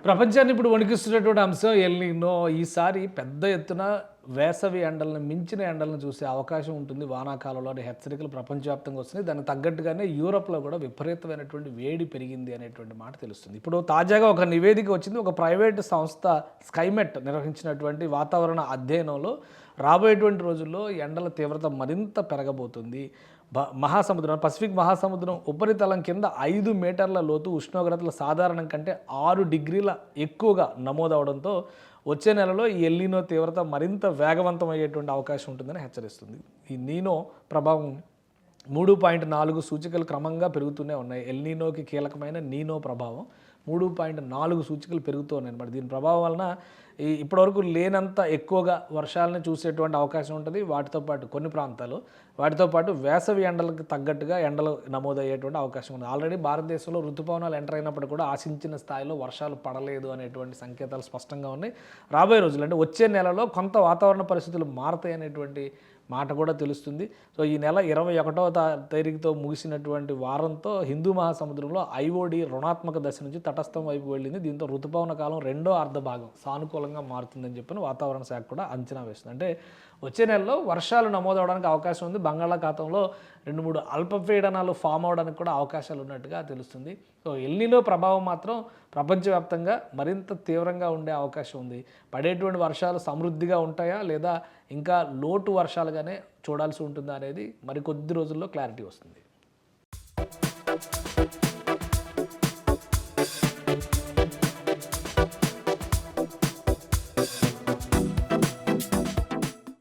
ప్రపంచాన్ని ఇప్పుడు వణికిస్తున్నటువంటి అంశం ఎల్ నినో. ఈసారి పెద్ద ఎత్తున వేసవి ఎండలను మించిన ఎండలను చూసే అవకాశం ఉంటుంది. వానాకాలంలో అనే హెచ్చరికలు ప్రపంచవ్యాప్తంగా వస్తున్నాయి. దానికి తగ్గట్టుగానే యూరోప్‌లో కూడా విపరీతమైనటువంటి వేడి పెరిగింది అనేటువంటి మాట తెలుస్తుంది. ఇప్పుడు తాజాగా ఒక నివేదిక వచ్చింది. ఒక ప్రైవేట్ సంస్థ స్కైమెట్ నిర్వహించినటువంటి వాతావరణ అధ్యయనంలో రాబోయేటువంటి రోజుల్లో ఎండల తీవ్రత మరింత పెరగబోతుంది. మహాసముద్రం పసిఫిక్ మహాసముద్రం ఉపరితలం కింద 5 మీటర్ల లోతు ఉష్ణోగ్రతలు సాధారణం కంటే 6 డిగ్రీల ఎక్కువగా నమోదవడంతో వచ్చే నెలలో ఈ ఎల్ నినో తీవ్రత మరింత వేగవంతం అయ్యేటువంటి అవకాశం ఉంటుందని హెచ్చరిస్తుంది. ఈ నీనో ప్రభావం 3.4 సూచికలు క్రమంగా పెరుగుతూనే ఉన్నాయి. ఎల్ నినోకి కీలకమైన నీనో ప్రభావం 3.4 సూచికలు పెరుగుతూ ఉన్నాయి అన్నమాట. దీని ప్రభావం వలన ఇప్పటివరకు లేనంత ఎక్కువగా వర్షాలను చూసేటువంటి అవకాశం ఉంటుంది. వాటితో పాటు కొన్ని ప్రాంతాలు వాటితో పాటు వేసవి ఎండలకు తగ్గట్టుగా ఎండలు నమోదయ్యేటువంటి అవకాశం ఉంది. ఆల్రెడీ భారతదేశంలో ఋతుపవనాలు ఎంటర్ అయినప్పుడు కూడా ఆశించిన స్థాయిలో వర్షాలు పడలేదు అనేటువంటి సంకేతాలు స్పష్టంగా ఉన్నాయి. రాబోయే రోజులు అంటే వచ్చే నెలలో కొంత వాతావరణ పరిస్థితులు మారతాయి అనేటువంటి మాట కూడా తెలుస్తుంది. సో ఈ నెల 21వ తేదీతో ముగిసినటువంటి వారంతో హిందూ మహాసముద్రంలో ఐఓడి రుణాత్మక దశ నుంచి తటస్థం వైపు వెళ్ళింది. దీంతో ఋతుపవన కాలం రెండో అర్ధ భాగం సానుకూలంగా మారుతుందని చెప్పి వాతావరణ శాఖ కూడా అంచనా వేస్తుంది. అంటే వచ్చే నెలలో వర్షాలు నమోదవడానికి అవకాశం ఉంది. బంగాళాఖాతంలో 2-3 అల్పపీడనాలు ఫామ్ అవడానికి కూడా అవకాశాలు ఉన్నట్టుగా తెలుస్తుంది. సో ఎల్ నినో ప్రభావం మాత్రం ప్రపంచవ్యాప్తంగా మరింత తీవ్రంగా ఉండే అవకాశం ఉంది. పడేటువంటి వర్షాలు సమృద్ధిగా ఉంటాయా లేదా ఇంకా లోటు వర్షాలుగానే చూడాల్సి ఉంటుందా అనేది మరికొద్ది రోజుల్లో క్లారిటీ వస్తుంది.